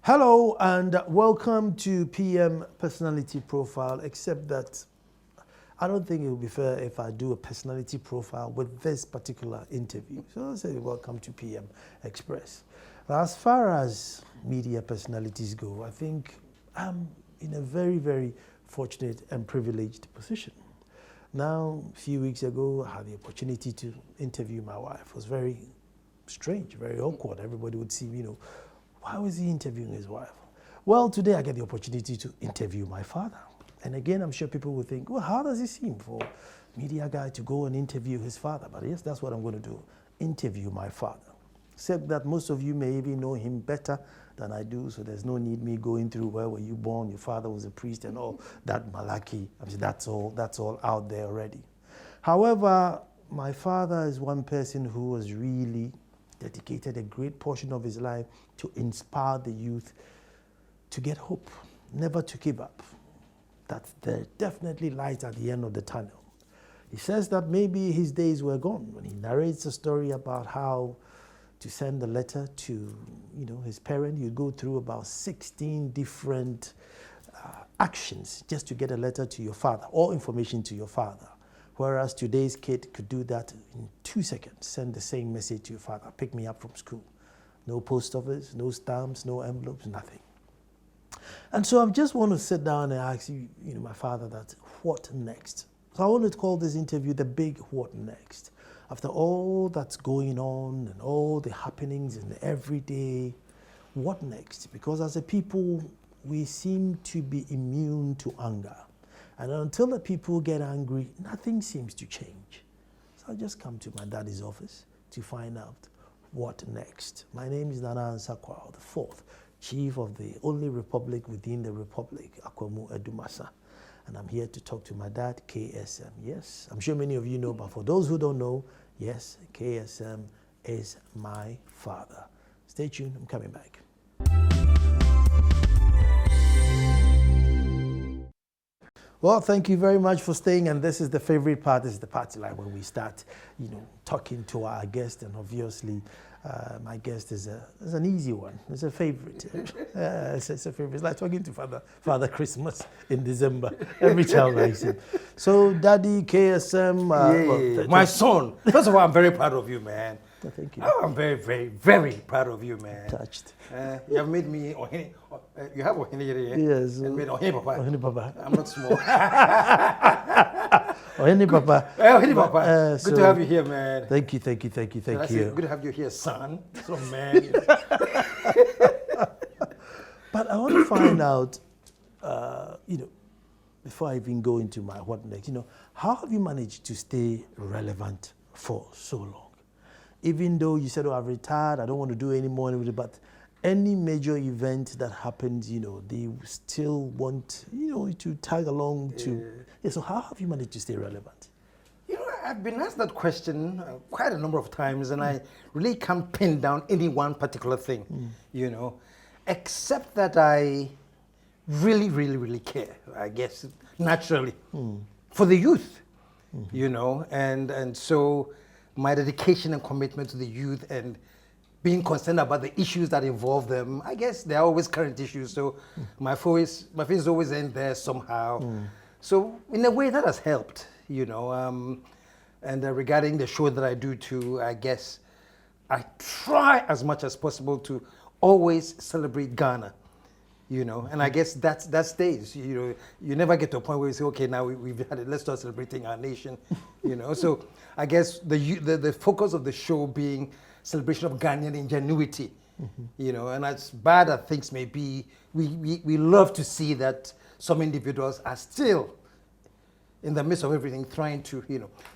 Hello and welcome to PM Personality Profile, except that I don't think it would be fair if I do a personality profile with this particular interview. So I'll say welcome to PM Express. Now, as far as media personalities go, I think I'm in a very, very fortunate and privileged position. Now, a few weeks ago, I had the opportunity to interview my wife. It was very strange, very awkward. Everybody would see, why was he interviewing his wife? Well, today I get the opportunity to interview my father. And again, I'm sure people will think, well, how does it seem for a media guy to go and interview his father? But yes, that's what I'm going to do, interview my father. Except that most of you may even know him better than I do, so there's no need me going through where were you born, your father was a priest and all that malarkey. I mean, that's all out there already. However, my father is one person who was really dedicated a great portion of his life to inspire the youth to get hope, never to give up, that there definitely light at the end of the tunnel. He says that maybe his days were gone when he narrates a story about how to send a letter to his parent. You go through about 16 different actions just to get a letter to your father or information to your father. Whereas today's kid could do that in 2 seconds, send the same message to your father, pick me up from school. No post office, no stamps, no envelopes, nothing. And so I just want to sit down and ask you, my father, that what next? So I want to call this interview the big what next. After all that's going on and all the happenings in the everyday, what next? Because as a people, we seem to be immune to anger. And until the people get angry, nothing seems to change. So I just come to my daddy's office to find out what next. My name is Nana Kwaku, the fourth chief of the only republic within the republic, Akwamu Edumasa. And I'm here to talk to my dad, KSM. Yes, I'm sure many of you know, but for those who don't know, yes, KSM is my father. Stay tuned, I'm coming back. Well, thank you very much for staying, and this is the favorite part. This is the part like when we start, talking to our guest, and obviously, my guest is an easy one. It's a favorite. It's a favorite. It's like talking to Father Christmas in December every time I see. So, Daddy KSM, my son. First of all, I'm very proud of you, man. Thank you. Oh, I'm very, very, very proud of you, man. Touched. You have made me Ohene. You have Ohene here. Yes. And made Ohene Papa. Ohene Papa. I'm not small. Ohene Papa. Ohene Papa. Good to have you here, man. Thank you. Thank you. Good to have you here, son. So, man. But I want to find out, before I even go into my what next, how have you managed to stay relevant for so long? Even though you said, I've retired, I don't want to do any more, but any major event that happens, they still want, to tag along to. Yeah, so how have you managed to stay relevant? I've been asked that question quite a number of times, and I really can't pin down any one particular thing, except that I really, really, really care, I guess, naturally, for the youth, and so my dedication and commitment to the youth and being concerned about the issues that involve them. I guess they're always current issues, so my face always end there somehow. So in a way that has helped, and regarding the show that I do too, I guess I try as much as possible to always celebrate Ghana. And I guess that stays. You never get to a point where you say, okay, now we've had it. Let's start celebrating our nation. So I guess the focus of the show being celebration of Ghanaian ingenuity. And as bad as things may be, we love to see that some individuals are still in the midst of everything trying to,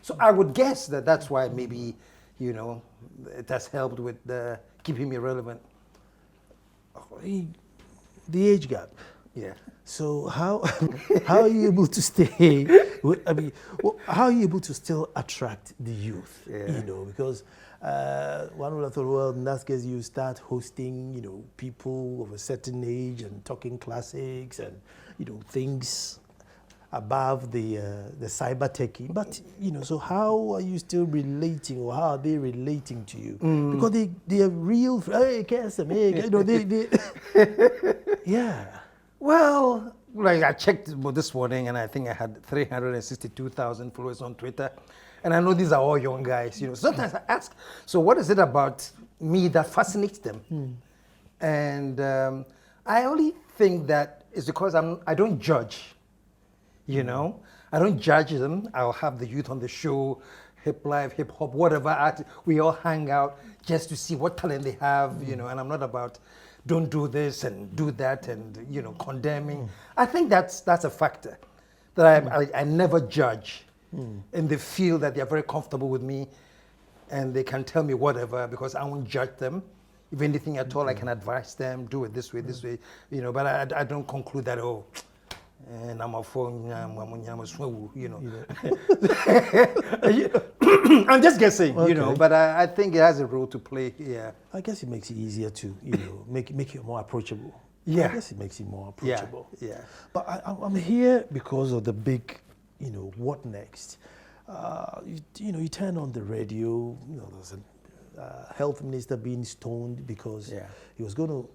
So I would guess that that's why maybe, it has helped with keeping me relevant. The age gap. Yeah. So how are you able to stay? How are you able to still attract the youth? Yeah. Because one would have thought, well, in that case, you start hosting, people of a certain age and talking classics and things. above the cyber techie. But so how are you still relating, or how are they relating to you? Because they are real. Hey, KSM, hey, yeah. Well, like I checked this morning, and I think I had 362,000 followers on Twitter, and I know these are all young guys. Sometimes I ask, so what is it about me that fascinates them? And I only think that it's because I don't judge. I don't judge them. I'll have the youth on the show, hip life, hip hop, whatever. We all hang out just to see what talent they have, and I'm not about don't do this and do that and condemning. I think that's a factor that I never judge, and they feel that they're very comfortable with me, and they can tell me whatever because I won't judge them. If anything at all, I can advise them, do it this way, But I don't conclude that and I'm a phone, I'm just guessing, Okay. But I think it has a role to play. Yeah. I guess it makes it easier to, make it more approachable. Yeah. I guess it makes it more approachable. Yeah. But I'm here because of the big, what next? You turn on the radio, there's a health minister being stoned because he was going to,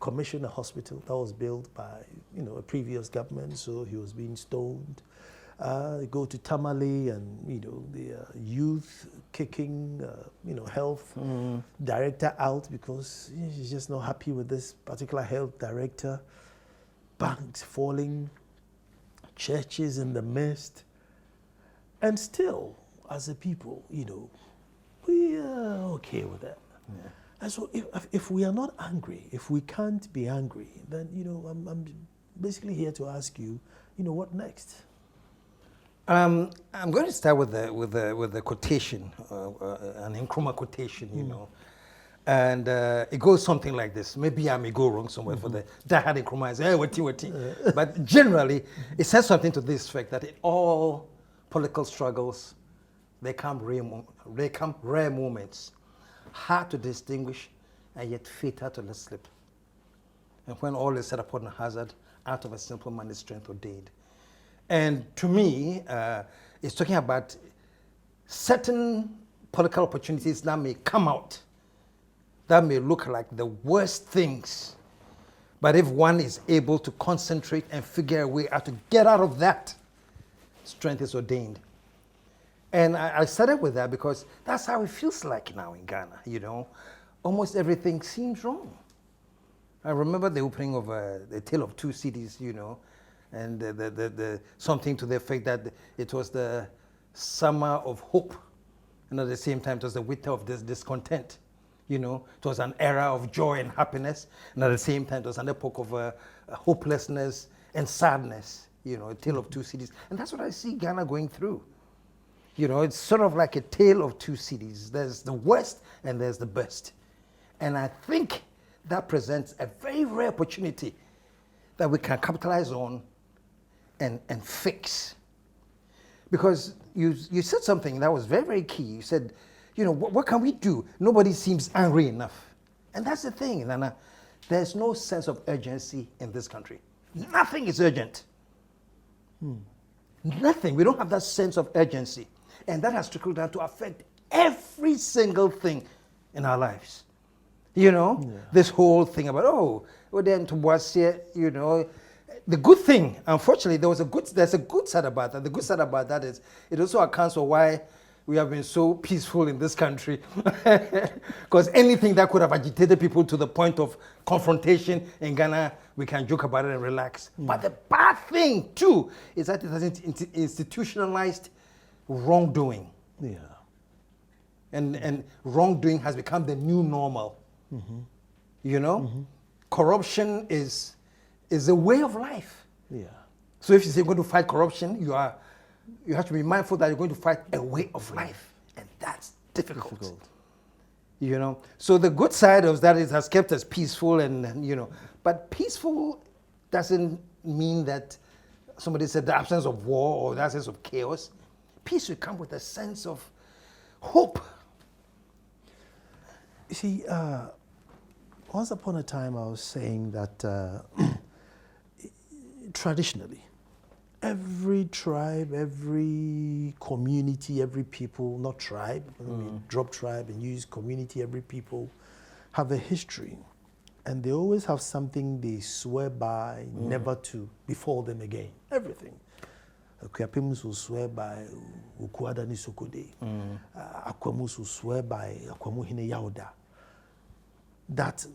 commission a hospital that was built by, a previous government, so he was being stoned. Go to Tamale and, the youth kicking, health director out because she's just not happy with this particular health director. Banks falling, churches in the mist. And still, as a people, we are okay with that. Yeah. And so if we are not angry, if we can't be angry, then, I'm basically here to ask you, what next? I'm going to start with the quotation, an Nkrumah quotation, and it goes something like this. Maybe I may go wrong somewhere for the diehard Nkrumah. Hey, wati. But generally, it says something to this effect, that in all political struggles, they come rare moments, hard to distinguish, and yet fatal to let slip. And when all is set upon a hazard, out of a simple man is strength ordained. And to me, it's talking about certain political opportunities that may come out, that may look like the worst things. But if one is able to concentrate and figure a way out to get out of that, strength is ordained. And I started with that because that's how it feels like now in Ghana, Almost everything seems wrong. I remember the opening of The Tale of Two Cities, and the something to the effect that it was the summer of hope, and at the same time it was the winter of discontent. It was an era of joy and happiness, and at the same time it was an epoch of hopelessness and sadness. A tale of two cities, and that's what I see Ghana going through. It's sort of like a tale of two cities. There's the worst and there's the best, and I think that presents a very rare opportunity that we can capitalize on and fix. Because you said something that was very, very key. You said, what can we do? Nobody seems angry enough. And that's the thing, Nana. There's no sense of urgency in this country. Nothing is urgent. Nothing. We don't have that sense of urgency. And that has trickled down to affect every single thing in our lives. This whole thing about, then to was here, the good thing, unfortunately, there's a good side about that. The good side about that is it also accounts for why we have been so peaceful in this country. Because anything that could have agitated people to the point of confrontation in Ghana, we can joke about it and relax. But the bad thing, too, is that it has institutionalized wrongdoing. Yeah. And wrongdoing has become the new normal. Corruption is a way of life. Yeah. So if you say you're going to fight corruption, you have to be mindful that you're going to fight a way of life, and that's difficult. So the good side of that is has kept us peaceful, and but peaceful doesn't mean that somebody said the absence of war or the absence of chaos. Peace will come with a sense of hope. You see, once upon a time I was saying that traditionally, every tribe, every community, every people, not tribe, I mean, drop tribe and use community, every people have a history. And they always have something they swear by never to befall them again. Everything. Akuapimus will swear by Ukuada ni Sokode. Akwamus will swear by Akwamuhine Yauda. That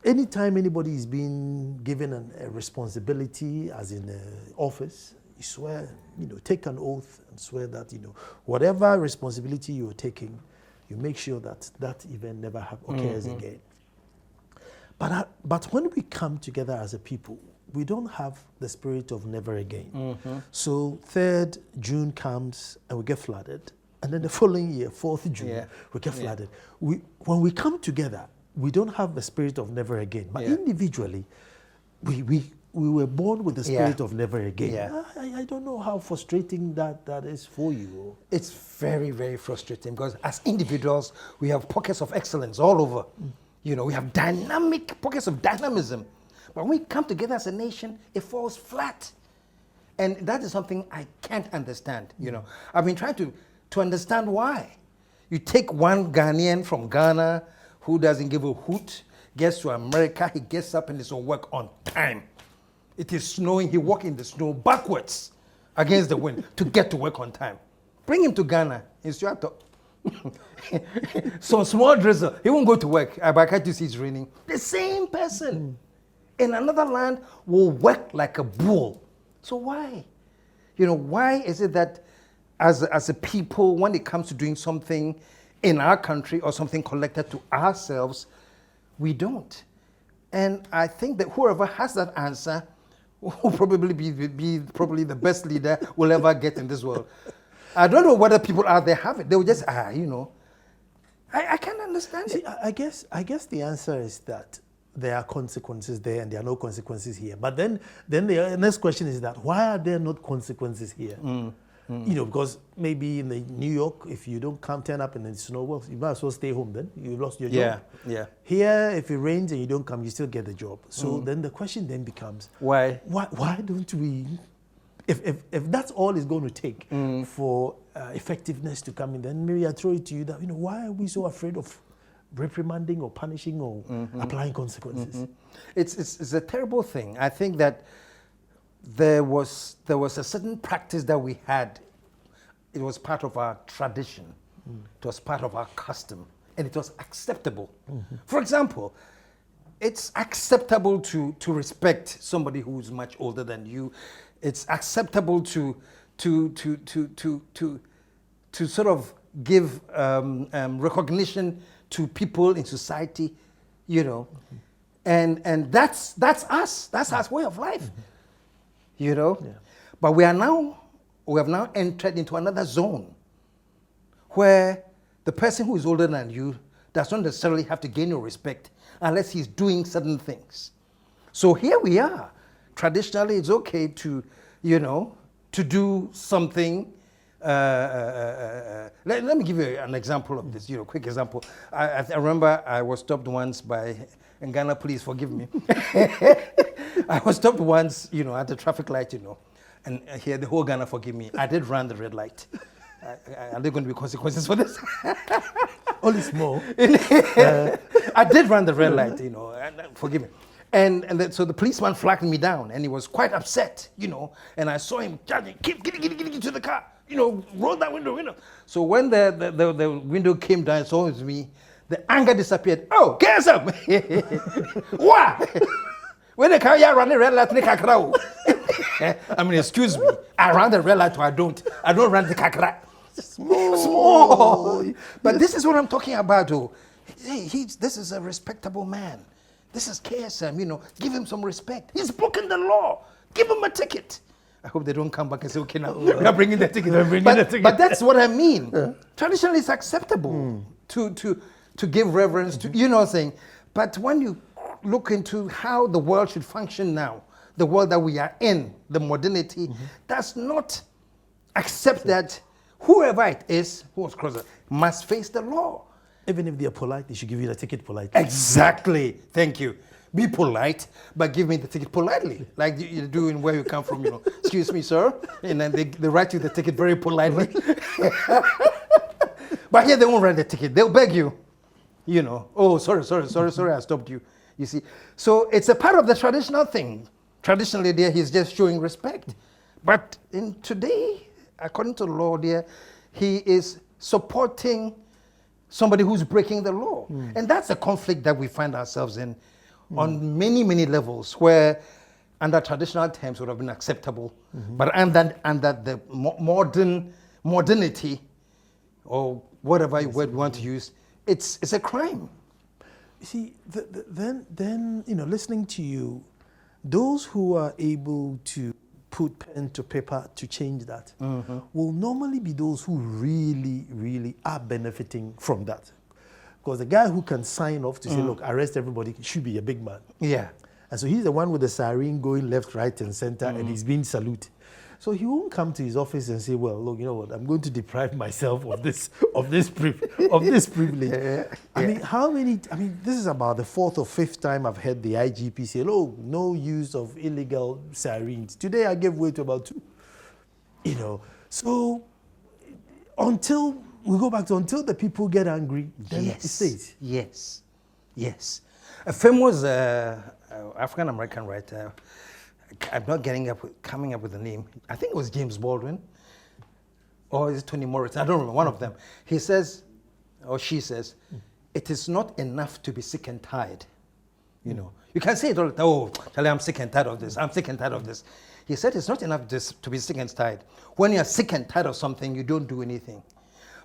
anytime anybody is being given a responsibility, as in office, you swear, take an oath and swear that, whatever responsibility you're taking, you make sure that that event never occurs again. But when we come together as a people, we don't have the spirit of never again. So 3rd June comes and we get flooded. And then the following year, 4th June, we get flooded. When we come together, we don't have the spirit of never again. But individually, we were born with the spirit of never again. I don't know how frustrating that is for you. It's very, very frustrating because as individuals, we have pockets of excellence all over. We have dynamic pockets of dynamism. But when we come together as a nation, it falls flat. And that is something I can't understand. I've been trying to understand why. You take one Ghanaian from Ghana who doesn't give a hoot, gets to America, he gets up and is on work on time. It is snowing, he walks in the snow backwards against the wind to get to work on time. Bring him to Ghana, instructor. Some small drizzle, he won't go to work. I can't see it's raining. The same person in another land will work like a bull. So why? Why is it that as a people, when it comes to doing something in our country or something collected to ourselves, we don't? And I think that whoever has that answer will probably be probably the best leader we'll ever get in this world. I don't know whether people out there have it. They will just, I can't understand it. I guess the answer is that there are consequences there and there are no consequences here. But then the next question is that why are there not consequences here? Because maybe in New York, if you don't turn up and it's snow, well, you might as well stay home then. You lost your job. Yeah. Here, if it rains and you don't come, you still get the job. So then the question then becomes, why don't we, if that's all it's going to take for effectiveness to come in, then maybe I throw it to you that, why are we so afraid of reprimanding or punishing or applying consequences? It's a terrible thing. I think that there was a certain practice that we had. It was part of our tradition. It was part of our custom, and it was acceptable. For example, it's acceptable to respect somebody who's much older than you. It's acceptable to sort of give recognition to people in society, and that's us. That's our way of life, But we have now entered into another zone where the person who is older than you does not necessarily have to gain your respect unless he's doing certain things. So here we are. Traditionally, it's okay to do something. Let me give you an example of this, quick example. I remember I was stopped once by, and Ghana, please forgive me. I was stopped once, at the traffic light, and here the whole Ghana forgive me. I did run the red light. Are there going to be consequences for this? Only small. I did run the red light, and forgive me. So the policeman flagged me down, and he was quite upset, and I saw him charging, get to the car, roll that window. So when the window came down, so it was me, the anger disappeared. Oh, KSM! What? When the car run the red light, I mean, excuse me, I run the red light, or I don't run the kakra. Small. But this is what I'm talking about, Hey, this is a respectable man. This is KSM, give him some respect. He's broken the law. Give him a ticket. I hope they don't come back and say, okay, now we are bringing the ticket. But that's what I mean. Yeah. Traditionally, it's acceptable to give reverence to, what I'm saying. But when you look into how the world should function now, the world that we are in, the modernity, does not accept that whoever it is who was closer must face the law. Even if they are polite, they should give you the ticket politely. Exactly. Thank you. be polite, but give me the ticket politely, like you do in where you come from, excuse me, sir. And then they write you the ticket very politely. But here they won't write the ticket. They'll beg you, oh, sorry, I stopped you. You see, so it's a part of the traditional thing. Traditionally, there he's just showing respect. But in today, according to the law, there, he is supporting somebody who's breaking the law. And that's a conflict that we find ourselves in on many, many levels, where under traditional terms would have been acceptable, but under the modernity, or whatever word we want to use, it's a crime. You see, then listening to you, those who are able to put pen to paper to change that will normally be those who really, really are benefiting from that. Because the guy who can sign off to say, look, arrest everybody, should be a big man. Yeah. And so he's the one with the siren going left, right, and center, and he's being saluted. So he won't come to his office and say, well, look, you know what, I'm going to deprive myself of this privilege. Yeah. I mean, this is about the fourth or fifth time I've heard the IGP say, oh, no use of illegal sirens. Today I gave way to about 2. So until the people get angry, then it stays. Yes. A famous African-American writer, I'm not coming up with the name. I think it was James Baldwin, or is it Toni Morrison? I don't remember, one of them. He says, or she says, it is not enough to be sick and tired. You can say it all the time, oh, Charlie, I'm sick and tired of this. I'm sick and tired of this. He said it's not enough to be sick and tired. When you're sick and tired of something, you don't do anything.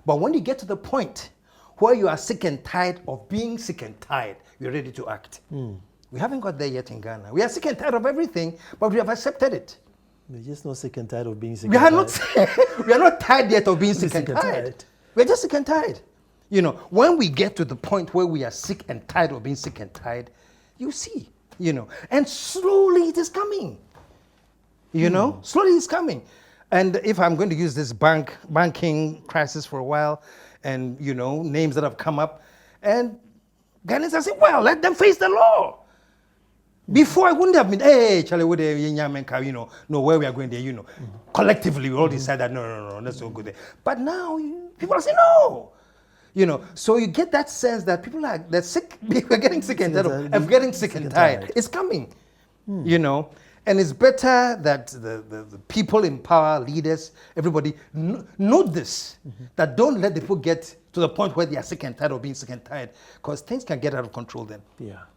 But when you get to the point where you are sick and tired of being sick and tired, you're ready to act. We haven't got there yet in Ghana. We are sick and tired of everything, but we have accepted it. We're just not sick and tired of being sick We and are tired. we are not tired yet of being sick and tired. We're just sick and tired. When we get to the point where we are sick and tired of being sick and tired, you see, and slowly it is coming. Slowly it's coming. And if I'm going to use this banking crisis for a while, and names that have come up, and Ghanaians are saying, well, let them face the law. Before I wouldn't have been, hey, Charlie, no, where we are going there, collectively we all decide that no, let's not go there. But now people are saying no. So you get that sense that people they're sick, we're getting sick and tired of getting sick and tired. It's coming, And it's better that the people in power, leaders, everybody know this, that don't let the people get to the point where they are sick and tired of being sick and tired, because things can get out of control then.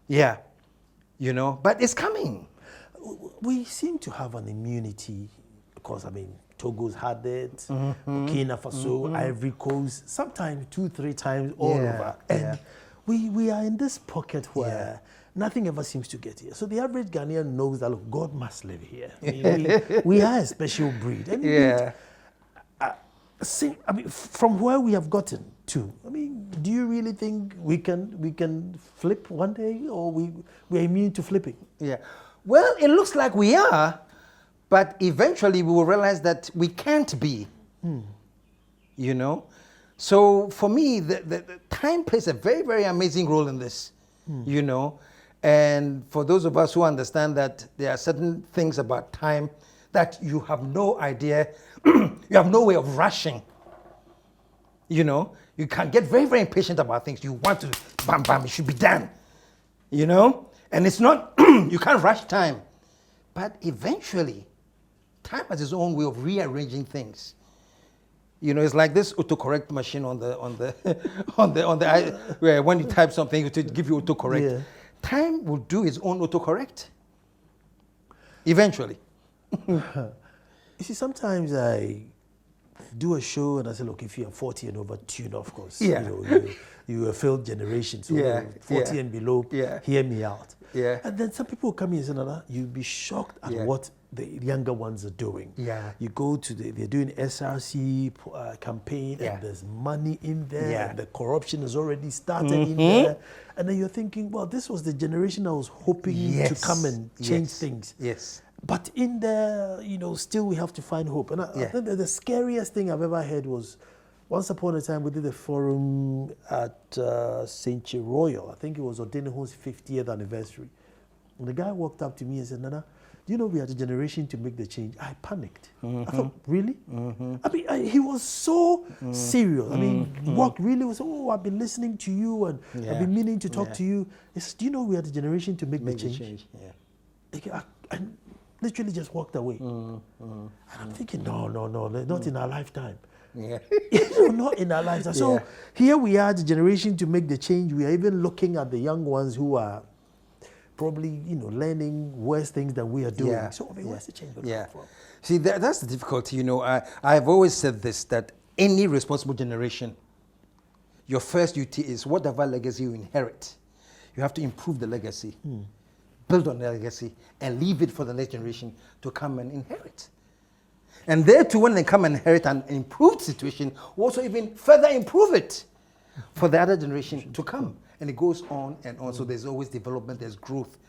Yeah. But it's coming. We seem to have an immunity, because, Togo's had it, Burkina Faso, Ivory Coast, sometimes 2-3 times all over. And we are in this pocket where nothing ever seems to get here. So the average Ghanaian knows that, look, God must live here. We are a special breed. And from where we have gotten to, do you really think we can flip one day, or we're immune to flipping? Yeah. Well, it looks like we are, but eventually we will realize that we can't be. So for me, the time plays a very, very amazing role in this. And for those of us who understand that there are certain things about time that you have no idea, you have no way of rushing. You can get very, very impatient about things. You want to, bam, bam, it should be done. And it's not, you can't rush time. But eventually, time has its own way of rearranging things. It's like this autocorrect machine on the where when you type something, it will give you autocorrect. Yeah. Time will do its own autocorrect. Eventually. You see, sometimes I do a show and I say, look, if you're 40 and over, tune, of course. You a failed generation, so 40 and below, hear me out. And then some people come in and say, no, you'll be shocked at what the younger ones are doing. You go to they're doing SRC campaign, and there's money in there, and the corruption has already started in there. And then you're thinking, well, this was the generation I was hoping to come and change things. But in there, still we have to find hope. And I think the scariest thing I've ever heard was, once upon a time we did a forum at St. Royal. I think it was Odeneho's 50th anniversary. The guy walked up to me and said, Nana, do you know we are the generation to make the change? I panicked. I thought, really? I mean, he was so serious. I mean, what really was, I've been listening to you and I've been meaning to talk to you. He said, do you know we are the generation to make the change? I literally just walked away. And I'm thinking, no, not in our lifetime. Not in our lifetime. So here we are, the generation to make the change. We are even looking at the young ones who are probably, learning worse things than we are doing. So, where's the change going to come from? See, that's the difficulty. I've always said this, that any responsible generation, your first duty is whatever legacy you inherit, you have to improve the legacy, build on the legacy, and leave it for the next generation to come and inherit. And there too, when they come and inherit an improved situation, also even further improve it for the other generation to come. And it goes on and on. So there's always development, there's growth,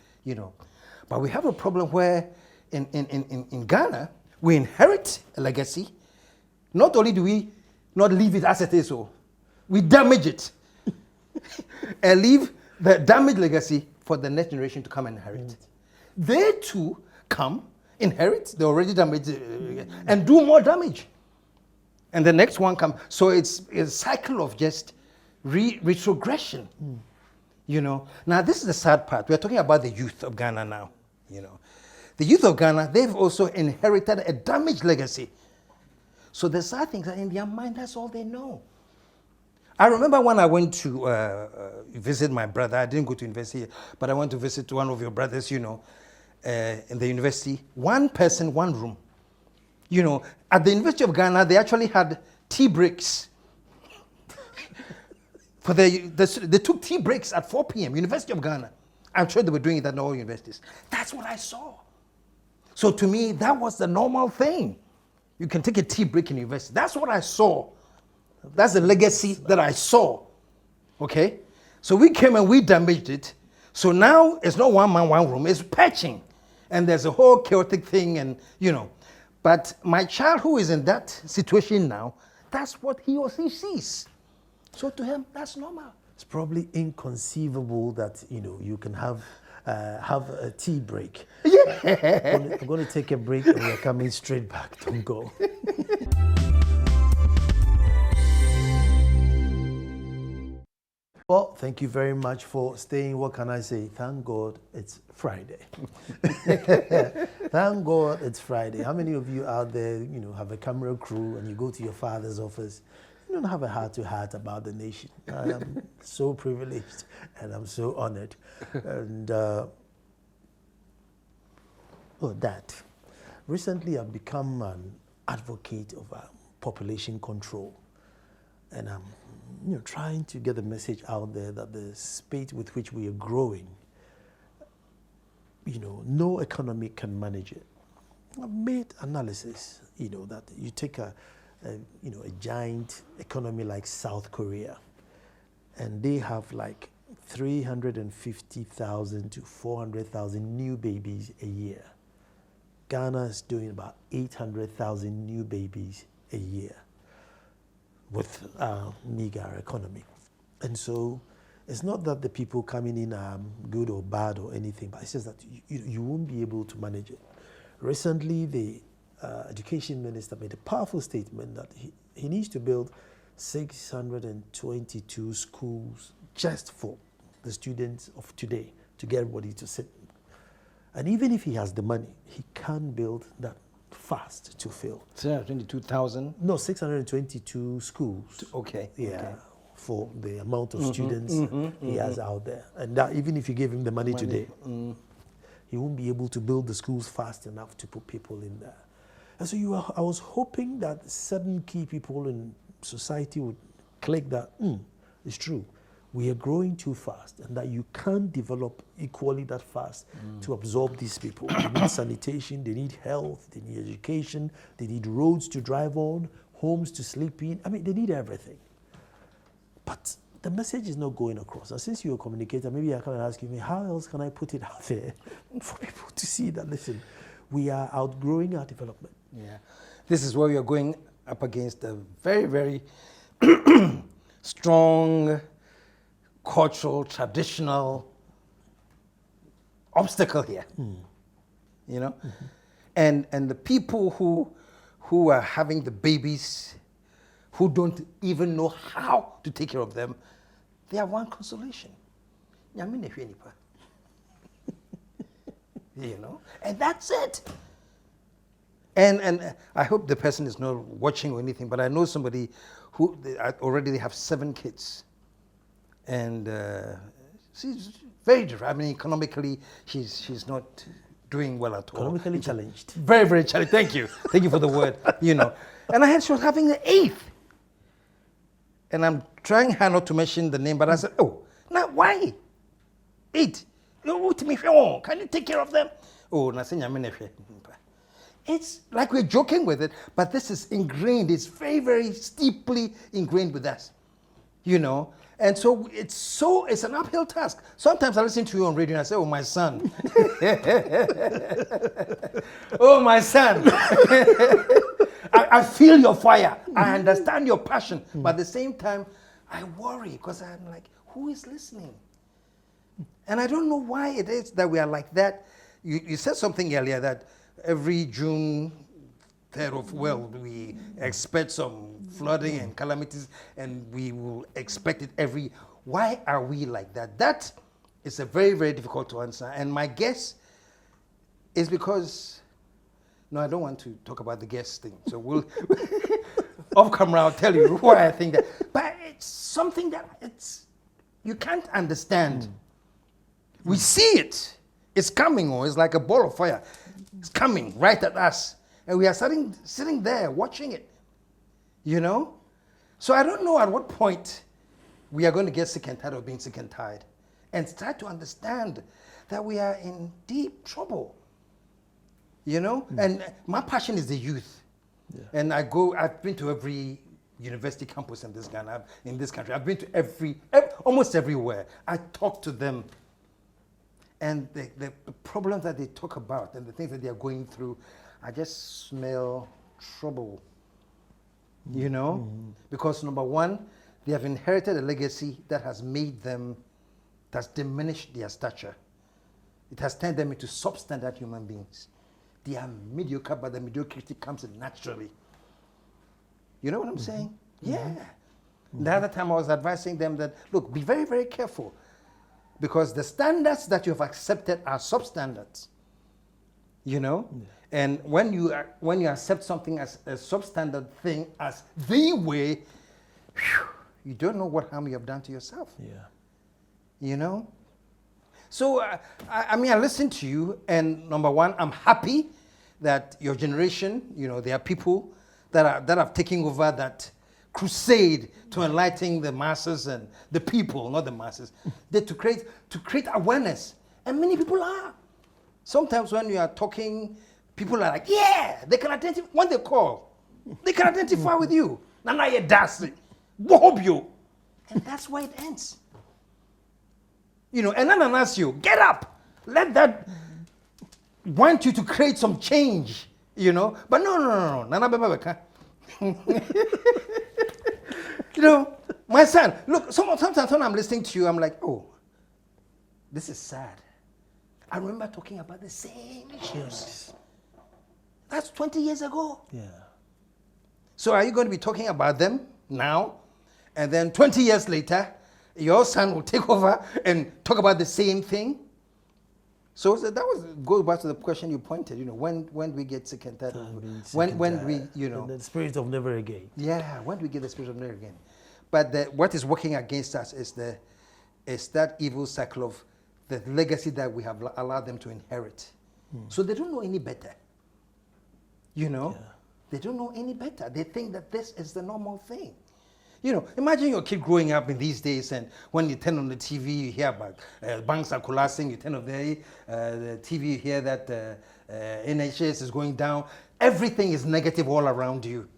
But we have a problem where in Ghana, we inherit a legacy. Not only do we not leave it as it is, we damage it. And leave the damaged legacy for the next generation to come and inherit. They too come, inherit the already damaged, and do more damage. And the next one comes. So it's a cycle of just retrogression. Now this is the sad part. We're talking about the youth of Ghana now. The youth of Ghana, they've also inherited a damaged legacy. So the sad thing is that in their mind, that's all they know. I remember when I went to visit my brother. I didn't go to university, but I went to visit one of your brothers, in the university. One person, one room. At the University of Ghana, they actually had tea breaks. They took tea breaks at 4 p.m., University of Ghana. I'm sure they were doing it at all universities. That's what I saw. So to me, that was the normal thing. You can take a tea break in university. That's what I saw. That's the legacy that I saw. Okay? So we came and we damaged it. So now it's not one man, one room. It's patching. And there's a whole chaotic thing and, But my child who is in that situation now, that's what he or she sees. So to him, that's normal. It's probably inconceivable that, you can have a tea break. I'm going to take a break and we're coming straight back. Don't go. Well, thank you very much for staying. What can I say? Thank God it's Friday. Thank God it's Friday. How many of you out there, have a camera crew and you go to your father's office? You don't have a heart-to-heart about the nation. I am so privileged and I'm so honored. And that. Recently, I've become an advocate of population control. And I'm trying to get the message out there that the speed with which we are growing, no economy can manage it. I've made analysis, that you take a giant economy like South Korea, and they have like 350,000 to 400,000 new babies a year. Ghana is doing about 800,000 new babies a year with our meager economy. And so it's not that the people coming in are good or bad or anything, but it's just that you won't be able to manage it. Recently, the education minister made a powerful statement that he needs to build 622 schools just for the students of today to get everybody to sit. And even if he has the money, he can't build that fast to fill. 622,000? No, 622 schools. Okay. Yeah, okay. For the amount of students he has out there. And that, even if you give him the money today, he won't be able to build the schools fast enough to put people in there. And so I was hoping that certain key people in society would click that, it's true. We are growing too fast, and that you can't develop equally that fast to absorb these people. They need sanitation, they need health, they need education, they need roads to drive on, homes to sleep in. I mean, they need everything. But the message is not going across. And since you're a communicator, maybe I can ask you, how else can I put it out there for people to see that, listen, we are outgrowing our development. Yeah. This is where we are going up against a very, very strong cultural, traditional obstacle here. You know? And the people who are having the babies, who don't even know how to take care of them, they have one consolation. You know? And that's it. And I hope the person is not watching or anything, but I know somebody who already have 7 kids. And she's very different. I mean, economically, she's not doing well at all. Economically challenged. Very, very challenged. Thank you. Thank you for the word, you know. And I heard she was having the 8th. And I'm trying hard not to mention the name, but I said, oh, now why? 8. Can you take care of them? Oh, it's like we're joking with it, but this is ingrained. It's very, very steeply ingrained with us, you know. And so it's an uphill task. Sometimes I listen to you on radio and I say, oh, my son. Oh, my son. I feel your fire. I understand your passion. But at the same time, I worry because I'm like, who is listening? And I don't know why it is that we are like that. You said something earlier that every June 3rd of we expect some flooding and calamities, and we will expect it every. Why are we like that? That is a very, very difficult to answer. And my guess is because, no, I don't want to talk about the guess thing. So we'll, off camera, I'll tell you why I think that. But it's something that you can't understand. We see it. It's coming, or it's like a ball of fire. It's coming right at us. And we are sitting there watching it, you know? So I don't know at what point we are going to get sick and tired of being sick and tired and start to understand that we are in deep trouble, you know? And my passion is the youth. Yeah. And I've been to every university campus in this country. I've been to almost everywhere. I talk to them. And the problems that they talk about and the things that they are going through, I just smell trouble, you know? Because number one, they have inherited a legacy that has that's diminished their stature. It has turned them into substandard human beings. They are mediocre, but the mediocrity comes in naturally. You know what I'm saying? Yeah. The other time I was advising them that, look, be very, very careful. Because the standards that you have accepted are substandards, you know? Yeah. And when you accept something as a substandard thing, as the way, you don't know what harm you have done to yourself. Yeah. You know? So, I mean, I listen to you, and number one, I'm happy that your generation, you know, there are people that have taken over that crusade to enlighten the masses and the people, not the masses, to create awareness. And many people are. Sometimes when you are talking, people are like, yeah, they can identify, when they call, they can identify with you. Nana ye das, wohob you. And that's why it ends. You know, and then ask you, get up. Let that want you to create some change, you know. But no. Nana bebeka. You know, my son, look, sometimes when I'm listening to you, I'm like, oh, this is sad. I remember talking about the same issues. Yes. That's 20 years ago. Yeah. So are you going to be talking about them now? And then 20 years later, your son will take over and talk about the same thing? So that goes back to the question you pointed, you know, when we get sick and tired, when we, you know. The spirit of never again. Yeah, when do we get the spirit of never again? But what is working against us is that evil cycle of the legacy that we have allowed them to inherit. So they don't know any better. You know? Yeah. They don't know any better. They think that this is the normal thing. You know, imagine your kid growing up in these days, and when you turn on the TV, you hear about banks are collapsing. You turn on the TV, you hear that NHS is going down. Everything is negative all around you.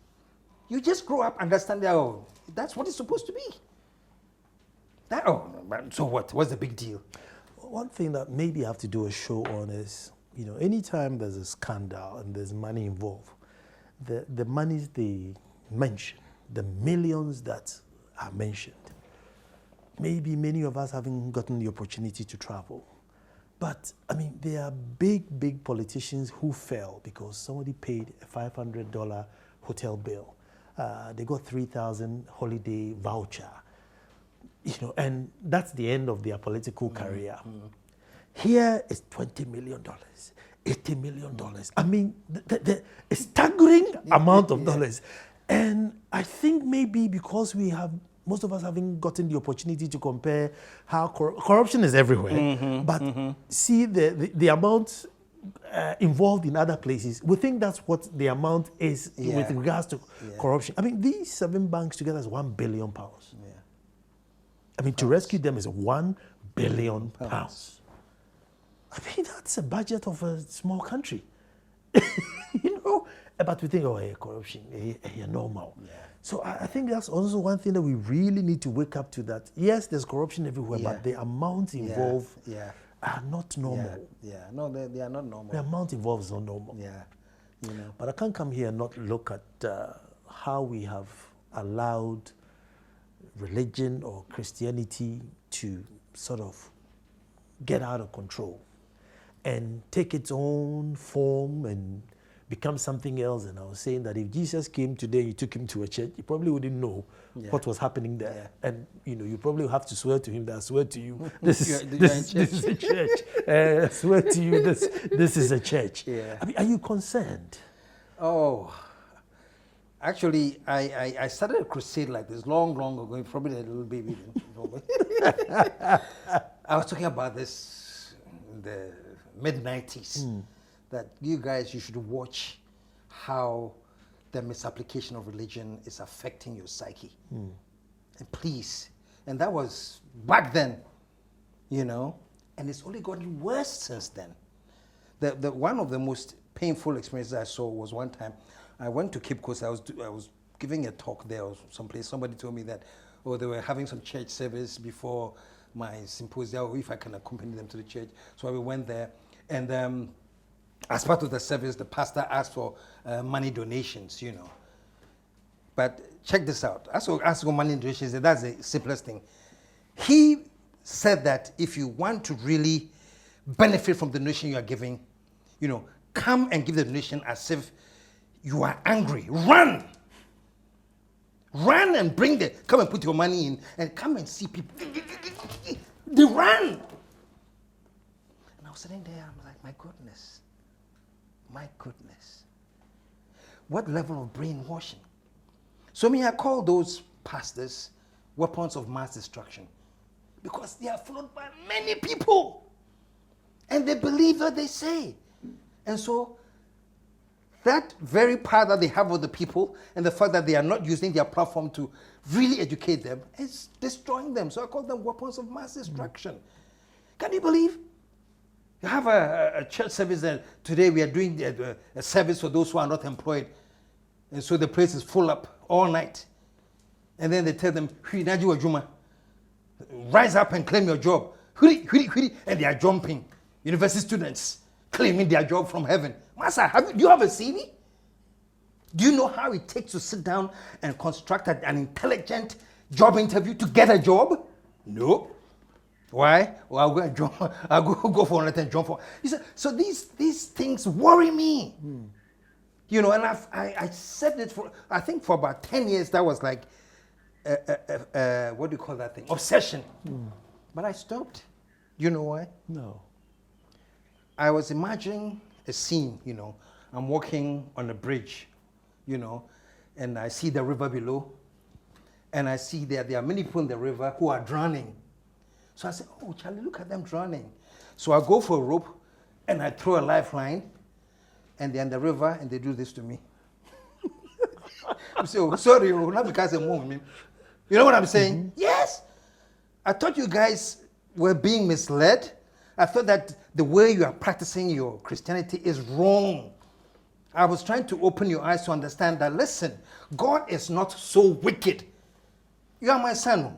You just grow up understanding, oh, that's what it's supposed to be. So what? What's the big deal? One thing that maybe I have to do a show on is, you know, anytime there's a scandal and there's money involved, the monies they mention, the millions that are mentioned, maybe many of us haven't gotten the opportunity to travel. But I mean, there are big politicians who fell because somebody paid a $500 hotel bill. They got 3,000 holiday voucher, and that's the end of their political career. Here is $20 million, $80 million. I mean, a staggering amount of dollars. And I think maybe because most of us haven't gotten the opportunity to compare how corruption is everywhere, but see the amount involved in other places. We think that's what the amount is with regards to corruption. I mean, these 7 banks together is £1 billion. Yeah. I mean, to rescue them is £1 billion. I mean, that's a budget of a small country. But we think, corruption, normal. Yeah. So I think that's also one thing that we really need to wake up to, that yes, there's corruption everywhere, but the amount involved are not normal. No, they are not normal. The amount involved is not normal. Yeah. But I can't come here and not look at how we have allowed religion or Christianity to sort of get out of control and take its own form and become something else. And I was saying that if Jesus came today, you took him to a church, you probably wouldn't know what was happening there. And you probably have to swear to him that I swear to you, this is a church. Swear to you, this is a church. Yeah. I mean, are you concerned? Oh, actually, I started a crusade like this long ago, probably a little baby. I was talking about this in the mid-90s. That you should watch how the misapplication of religion is affecting your psyche. And please, and that was back then, and it's only gotten worse since then. The one of the most painful experiences I saw was one time I went to Cape Coast. I was giving a talk there or someplace. Somebody told me that they were having some church service before my symposium, if I can accompany them to the church. So we went there, and as part of the service, the pastor asked for money donations, But check this out. As for money donations, that's the simplest thing. He said that if you want to really benefit from the donation you are giving, come and give the donation as if you are angry. Run and come and put your money in and come and see people. They ran. And I was sitting there, I'm like, my goodness. What level of brainwashing? So I call those pastors weapons of mass destruction because they are followed by many people and they believe what they say. And so that very power that they have with the people and the fact that they are not using their platform to really educate them is destroying them. So I call them weapons of mass destruction. Can you believe? You have a church service that today we are doing a service for those who are not employed. And so the place is full up all night. And then they tell them, rise up and claim your job. And they are jumping. University students claiming their job from heaven. Master, do you have a CV? Do you know how it takes to sit down and construct an intelligent job interview to get a job? No. Why? Well, I'll go for another and jump for. So these things worry me. And I said it for about 10 years. That was like, what do you call that thing? Obsession. But I stopped. You know why? No. I was imagining a scene. I'm walking on a bridge, and I see the river below, and I see there are many people in the river who are drowning. So I said, oh, Charlie, look at them drowning. So I go for a rope, and I throw a lifeline, and they're in the river, and they do this to me. I say, oh, sorry, not because I'm moving. You know what I'm saying? Yes. I thought you guys were being misled. I thought that the way you are practicing your Christianity is wrong. I was trying to open your eyes to understand that, listen, God is not so wicked. You are my son.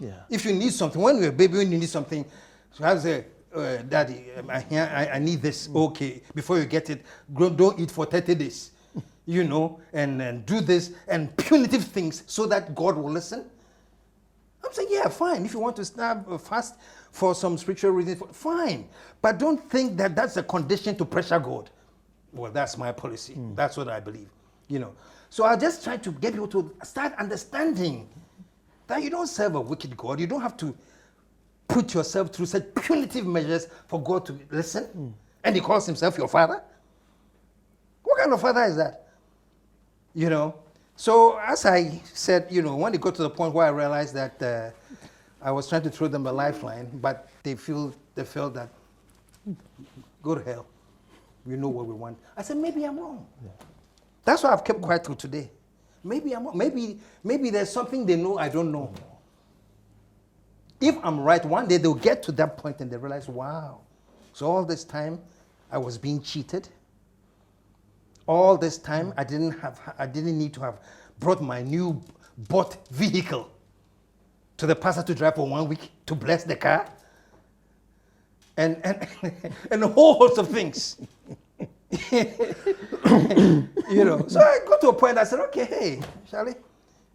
Yeah. If you need something, when you're a baby, when you need something, so I say, Daddy, I need this. Okay, before you get it, don't eat for 30 days, and do this and punitive things so that God will listen. I'm saying, yeah, fine. If you want to fast for some spiritual reasons, fine. But don't think that that's a condition to pressure God. Well, that's my policy. That's what I believe. So I just try to get people to start understanding that you don't serve a wicked God. You don't have to put yourself through such punitive measures for God to listen. And he calls himself your father. What kind of father is that? So as I said, when it got to the point where I realized that I was trying to throw them a lifeline, but they felt that, go to hell. We know what we want. I said, maybe I'm wrong. Yeah. That's why I've kept quiet till today. Maybe I'm wrong. Maybe there's something they know I don't know. If I'm right, one day they'll get to that point and they realize, wow. So all this time I was being cheated. All this time I didn't need to have brought my new bought vehicle to the pastor to drive for 1 week to bless the car. And a whole host of things. So I got to a point, I said, okay, hey, Charlie,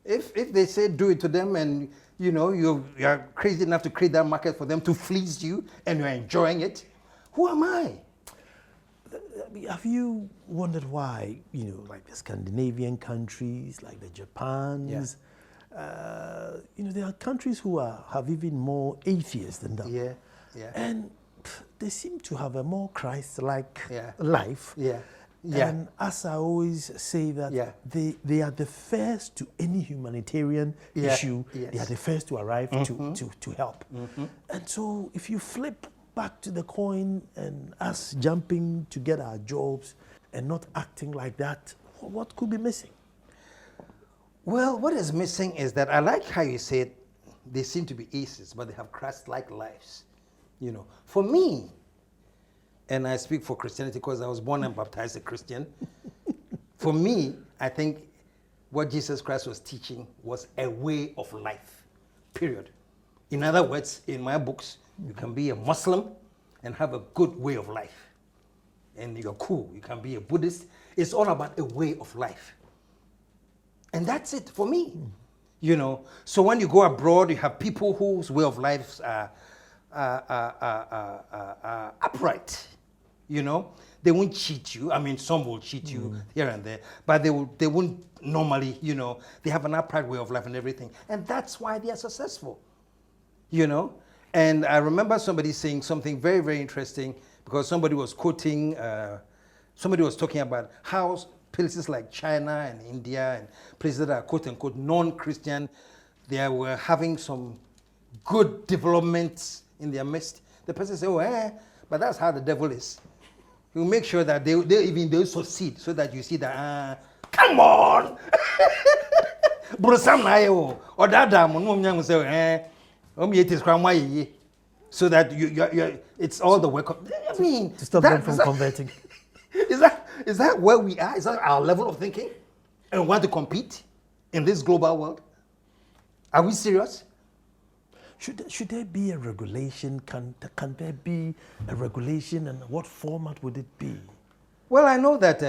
if they say do it to them and you are crazy enough to create that market for them to fleece you and you're enjoying it, who am I? Have you wondered why, like the Scandinavian countries, like the Japans, there are countries who have even more atheists than them. Yeah. And they seem to have a more Christ-like life. Yeah. And as I always say that they are the first to any humanitarian issue. Yes. They are the first to arrive to help. And so if you flip back to the coin and us jumping to get our jobs and not acting like that, what could be missing? Well, what is missing is that I like how you said they seem to be atheists, but they have Christ-like lives. For me, and I speak for Christianity because I was born and baptized a Christian. For me, I think what Jesus Christ was teaching was a way of life, period. In other words, in my books, you can be a Muslim and have a good way of life. And you're cool. You can be a Buddhist. It's all about a way of life. And that's it for me. So when you go abroad, you have people whose way of life are upright. They won't cheat you. I mean, some will cheat you here and there, but they won't normally, they have an upright way of life and everything. And that's why they are successful, And I remember somebody saying something very, very interesting because somebody was quoting, somebody was talking about how places like China and India and places that are quote unquote non-Christian, they were having some good developments in their midst. The person said, but that's how the devil is. He'll make sure that they'll succeed so that you see that, come on! Or that so that it's all the work of, I mean, to stop them from converting. Is that where we are? Is that our level of thinking? And we want to compete in this global world? Are we serious? Should there be a regulation? Can there be a regulation, and what format would it be? Well, I know that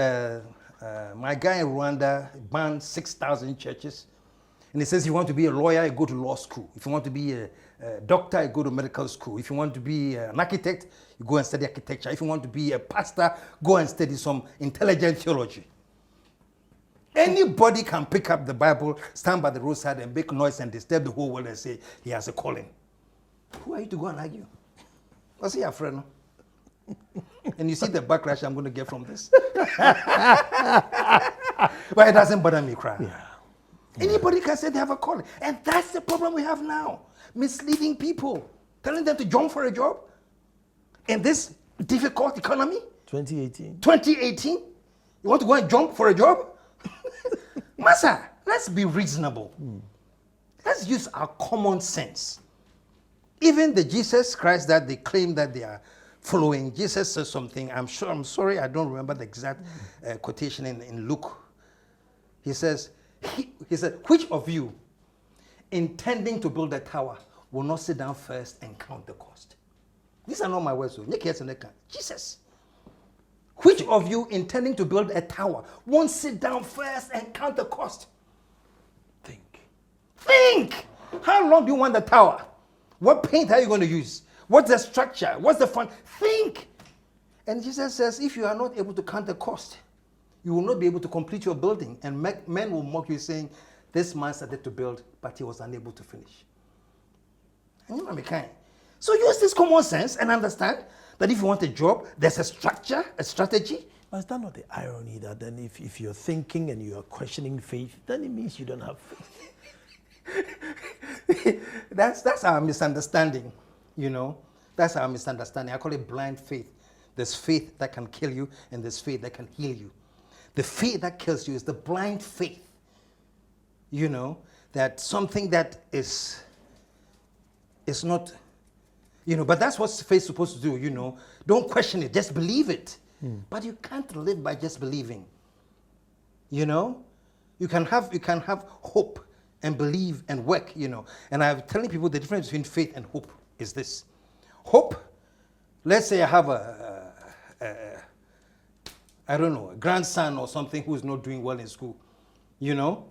my guy in Rwanda banned 6,000 churches. And he says, if you want to be a lawyer, you go to law school. If you want to be a doctor, you go to medical school. If you want to be an architect, you go and study architecture. If you want to be a pastor, go and study some intelligent theology. Anybody can pick up the Bible, stand by the roadside and make noise and disturb the whole world and say he has a calling. Who are you to go and argue? What's he afraid of? And you see the backlash I'm going to get from this. But it doesn't bother me, cry. Yeah. Anybody can say they have a calling. And that's the problem we have now. Misleading people. Telling them to jump for a job. In this difficult economy. 2018. 2018? You want to go and jump for a job? Massa, let's be reasonable. Let's use our common sense. Even the Jesus Christ that they claim that they are following, Jesus says something, I'm sorry, I don't remember the exact quotation in Luke. He says, he said, which of you, intending to build a tower, will not sit down first and count the cost? These are not my words. Jesus. Which of you, intending to build a tower, won't sit down first and count the cost? Think. how long do you want the tower? What paint are you going to use? What's the structure? What's the fun? Think. And Jesus says, if you are not able to count the cost, you will not be able to complete your building. And men will mock you saying, this man started to build, but he was unable to finish. And you know, so use this common sense and understand that if you want a job, there's a structure, a strategy. But is that not the irony that then if you're thinking and you are questioning faith, then it means you don't have faith? That's our misunderstanding, you know. That's our misunderstanding. I call it blind faith. There's faith that can kill you, and there's faith that can heal you. The faith that kills you is the blind faith. You know, that something that is not, you know, but that's what faith is supposed to do, you know. Don't question it, just believe it. But you can't live by just believing. You know? You can have hope and believe and work, you know. And I'm telling people the difference between faith and hope is this. Hope, let's say I have I don't know, a grandson or something who is not doing well in school, you know?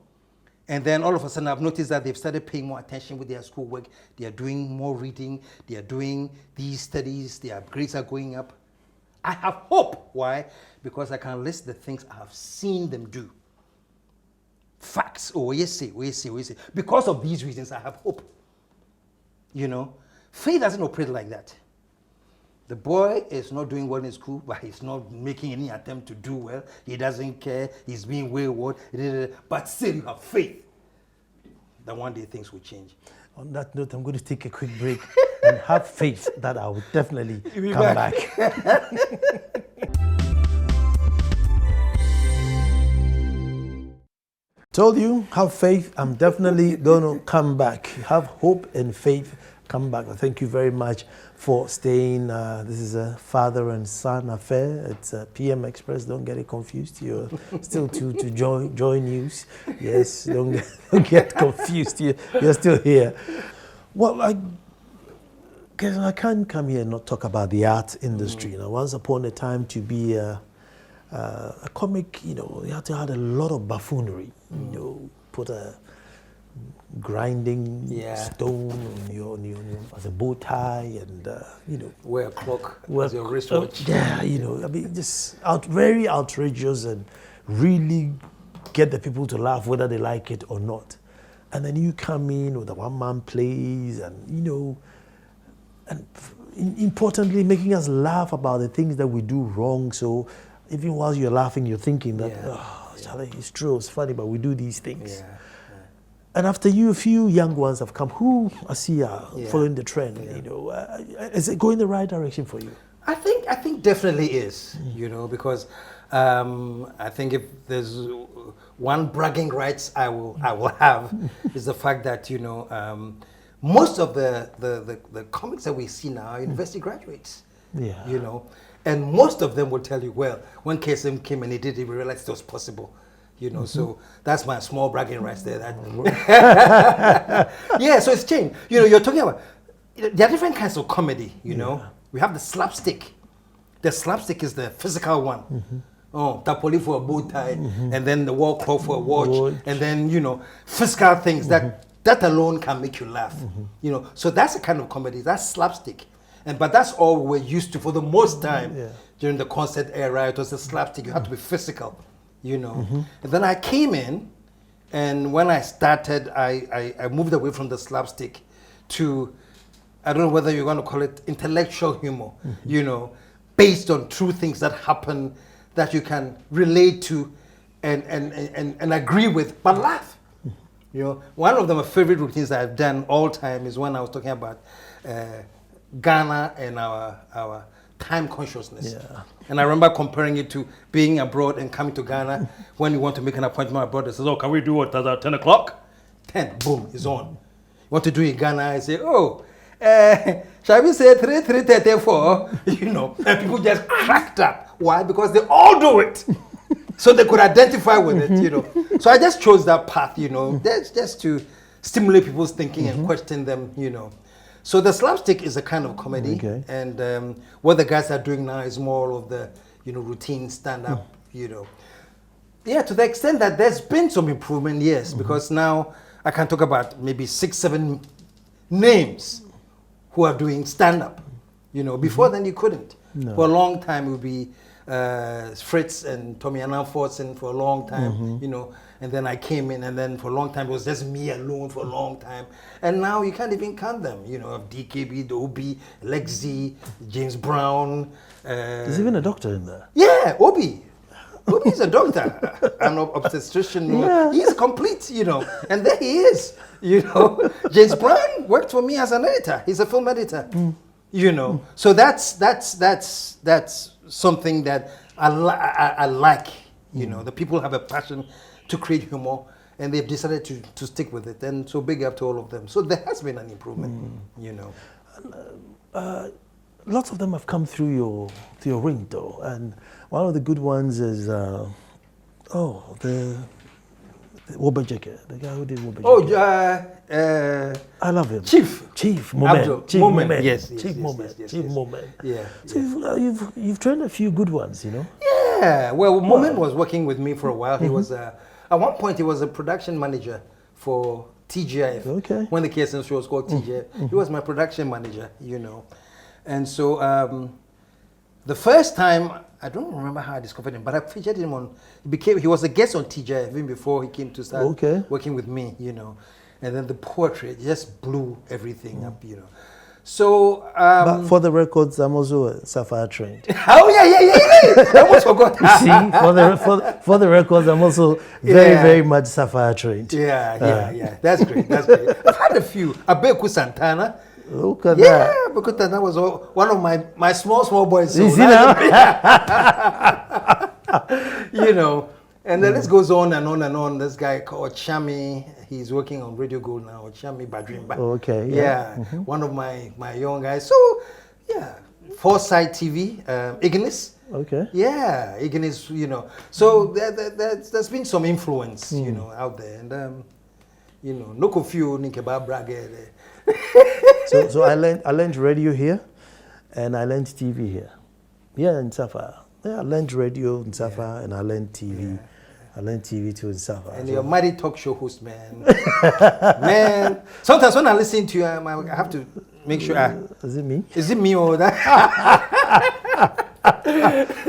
And then all of a sudden I've noticed that they've started paying more attention with their schoolwork. They are doing more reading. They are doing these studies. Their grades are going up. I have hope. Why? Because I can list the things I have seen them do. Facts. Oh, yes. Because of these reasons, I have hope. You know? Faith doesn't operate like that. The boy is not doing well in school, but he's not making any attempt to do well. He doesn't care. He's being wayward. But still, you have faith that one day things will change. On that note, I'm going to take a quick break and have faith that I will definitely come back. Told you, have faith. I'm definitely going to come back. Have hope and faith. Come back. Thank you very much for staying. This is a father and son affair. It's a PM Express. Don't get it confused. You're still to JoyNews. Yes, don't get confused. You're still here. Well, I can't come here and not talk about the art industry. You know, once upon a time, to be a comic, you know, you had to have a lot of buffoonery. You know, put a grinding stone on your as a bow tie, and you know, wear a clock as your wristwatch. Yeah, you know, I mean, just very outrageous and really get the people to laugh whether they like it or not. And then you come in with a one-man plays, and you know, and importantly, making us laugh about the things that we do wrong. So even while you're laughing, you're thinking that, Charlie, it's true, it's funny, but we do these things. Yeah. And after you, a few young ones have come who I see are following the trend. You know, is it going the right direction for you? I think definitely is. You know, because I think if there's one bragging rights I will have is the fact that, you know, most of the comics that we see now are university graduates. Yeah. You know, and most of them will tell you, well, when KSM came and he did it, we realized it was possible. You know, so that's my small bragging rights there. Yeah, so it's changed. You know, you're talking about, there are different kinds of comedy, you know. We have the slapstick. The slapstick is the physical one. Oh, tapoli for a bow tie, and then the wall clock for a watch, and then, you know, physical things that alone can make you laugh. You know, so that's a kind of comedy. That's slapstick. But that's all we're used to for the most time during the concert era. It was the slapstick. You had to be physical. You know, and then I came in, and when I started, I moved away from the slapstick to, I don't know whether you're going to call it intellectual humor, you know, based on true things that happen that you can relate to and agree with, but laugh. You know, one of my favorite routines that I've done all time is when I was talking about Ghana and our time consciousness. And I remember comparing it to being abroad and coming to Ghana. When you want to make an appointment abroad, they say, oh, can we do what, 10 o'clock? 10, boom, it's on. You want to do it in Ghana, I say, oh, shall we say 3:34? You know, and people just cracked up. Why? Because they all do it. So they could identify with it, you know. So I just chose that path, you know, just to stimulate people's thinking and question them, you know. So the slapstick is a kind of comedy, and what the guys are doing now is more of the, you know, routine stand-up, you know. Yeah, to the extent that there's been some improvement, yes, because now I can talk about maybe 6, 7 names who are doing stand-up. You know, before then you couldn't. No. For a long time it would be Fritz and Tommy Annan Fortson for a long time, you know, and then I came in, and then for a long time it was just me alone for a long time. And now you can't even count them, you know, DKB, the Obi, Lexi, James Brown. There's even a doctor in there. Yeah, Obi. Obi's a doctor, an obstetrician. Yeah. He's complete, you know, and there he is, you know. James Brown worked for me as an editor. He's a film editor, you know. So that's something that I like, you know. The people have a passion to create humor, and they've decided to stick with it. And so big up to all of them. So there has been an improvement, you know. Lots of them have come through your ring, though, and one of the good ones is the Wobejeke, the guy who did Wobejeke. I love him. Chief Moment. Yes. Moment. Yeah. So you've trained a few good ones, you know. Yeah. Well, Moment was working with me for a while. He was at one point he was a production manager for TGIF. Okay. When the KSM show was called TGIF, he was my production manager, you know. And so the first time, I don't remember how I discovered him, but I featured him on, he was a guest on TGIF even before he came to start working with me, you know. And then the poetry just blew everything up, you know. So, but for the records, I'm also Sapphire trained. Oh yeah. I almost forgot. See, for the records, I'm also very much Sapphire trained. Yeah. That's great. I've had a few. Abeku Santana. Look at that. Yeah, because that was one of my small boys. So you see now? You know, and then this goes on and on and on. This guy called Chami, he's working on Radio Gold now. Chami Badrimba. Okay. Yeah. One of my young guys. So yeah, Foresight TV, Ignis. Okay. Yeah, Ignis. You know, so there's been some influence, you know, out there, and you know, no confuse Nikeba Brage. So I learned radio here, and I learned TV here. Yeah, in Sapphire. Yeah, I learned radio in Sapphire, and I learned TV. Yeah. I learned TV too in Sapphire. And you're a mighty talk show host, man. Man, sometimes when I listen to you, I have to make sure. Is it me? Is it me or that?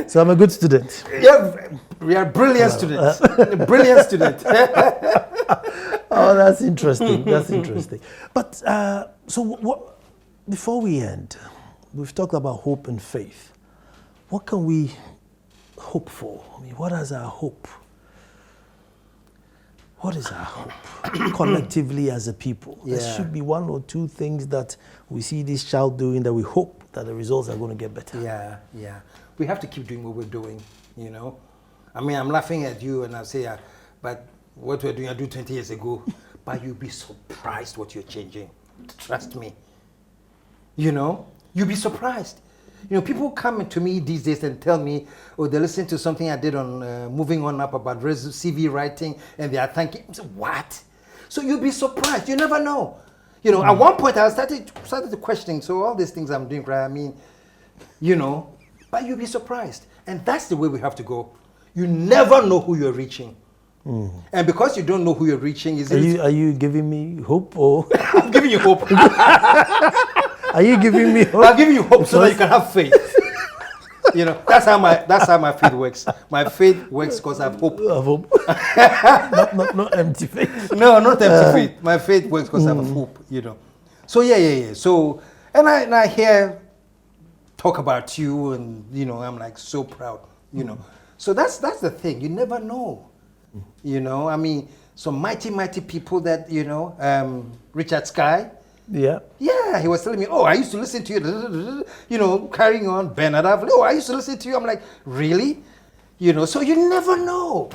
So I'm a good student. Yeah, we are brilliant students. Brilliant student. Oh, that's interesting. But so what? Before we end, we've talked about hope and faith. What can we hope for? I mean, what is our hope? What is our hope collectively as a people? Yeah. There should be 1 or 2 things that we see this child doing that we hope that the results are going to get better. Yeah. We have to keep doing what we're doing, you know. I mean, I'm laughing at you and I say, but what we're doing, I do 20 years ago, but you'll be surprised what you're changing. Trust me. You know, you'll be surprised. You know, people come to me these days and tell me, oh, they listen to something I did on Moving On Up about CV writing, and they are thanking. What? So you'll be surprised. You never know. You know, at one point I started to questioning. So all these things I'm doing, right? I mean, you know, but you'll be surprised, and that's the way we have to go. You never know who you're reaching, and because you don't know who you're reaching, are you giving me hope or? I'm giving you hope. Are you giving me hope? I'm giving you hope so that you can have faith. You know, that's how my faith works. My faith works because I have hope. Not empty faith. No, not empty faith. My faith works because I have hope. You know, so yeah. So and I hear talk about you, and you know, I'm like so proud. You know, so that's the thing. You never know. You know, I mean, some mighty people that you know, Richard Sky. Yeah, he was telling me, oh, I used to listen to you, you know, carrying on, Bernard Avle, oh, I used to listen to you. I'm like, really? You know, so you never know.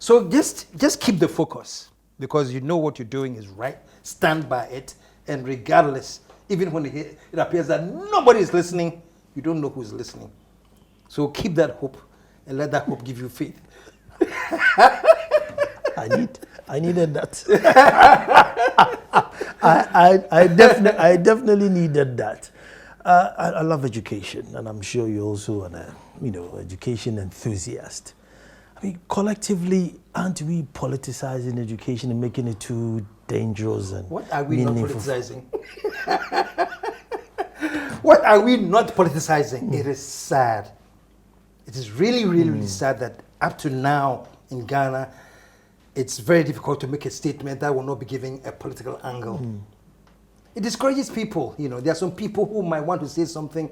So just keep the focus, because you know what you're doing is right. Stand by it, and regardless, even when it appears that nobody is listening, you don't know who's listening. So keep that hope, and let that hope give you faith. I needed that. I definitely needed that. I love education, and I'm sure you're also an education enthusiast. I mean, collectively, aren't we politicizing education and making it too dangerous and What are we not meaningful? politicizing? What are we not politicizing? It is sad. It is really, really, really sad that up to now in Ghana, it's very difficult to make a statement that will not be giving a political angle. It discourages people. You know, there are some people who might want to say something,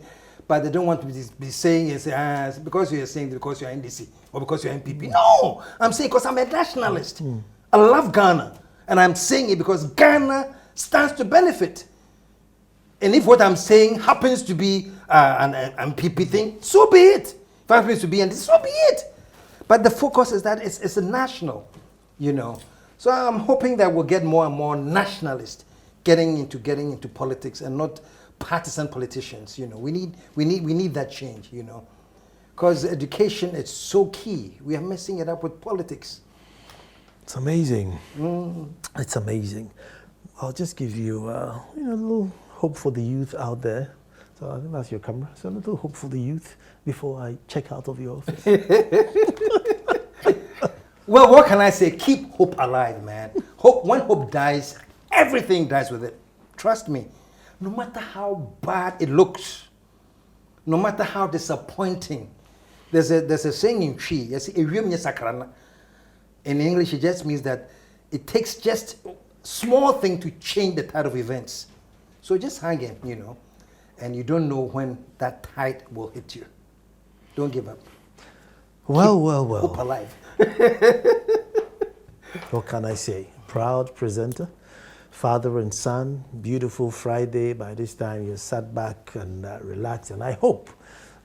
but they don't want to be saying it because you're saying because you're NDC or because you're NPP. No, I'm saying because I'm a nationalist. I love Ghana, and I'm saying it because Ghana stands to benefit. And if what I'm saying happens to be an MPP thing, so be it. If it happens to be NDC, so be it. But the focus is that it's a national, you know. So I'm hoping that we'll get more and more nationalists getting into politics and not partisan politicians. You know, we need that change. You know, because education is so key. We are messing it up with politics. It's amazing. It's amazing. I'll just give you, a little hope for the youth out there. So I think that's your camera. So a little hope for the youth before I check out of your office. Well, what can I say? Keep hope alive, man. Hope. When hope dies, everything dies with it. Trust me. No matter how bad it looks, no matter how disappointing, there's a saying in Chi. In English, it just means that it takes just small thing to change the tide of events. So just hang in, you know, and you don't know when that tide will hit you. Don't give up. Well. Hope alive. What can I say? Proud presenter, father and son, beautiful Friday. By this time, you're sat back and relaxed. And I hope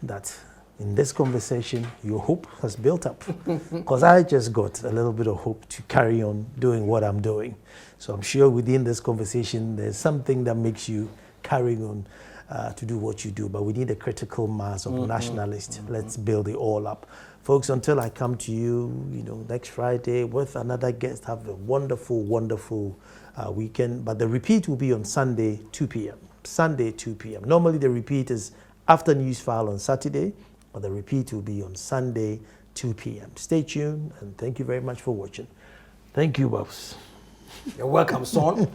that in this conversation, your hope has built up. Because I just got a little bit of hope to carry on doing what I'm doing. So I'm sure within this conversation, there's something that makes you carry on to do what you do. But we need a critical mass of nationalists. Let's build it all up. Folks, until I come to you, next Friday with another guest, have a wonderful, wonderful weekend. But the repeat will be on Sunday, 2 p.m. Sunday, 2 p.m. Normally the repeat is after News File on Saturday, but the repeat will be on Sunday, 2 p.m. Stay tuned, and thank you very much for watching. Thank you, Babs. You're welcome, son.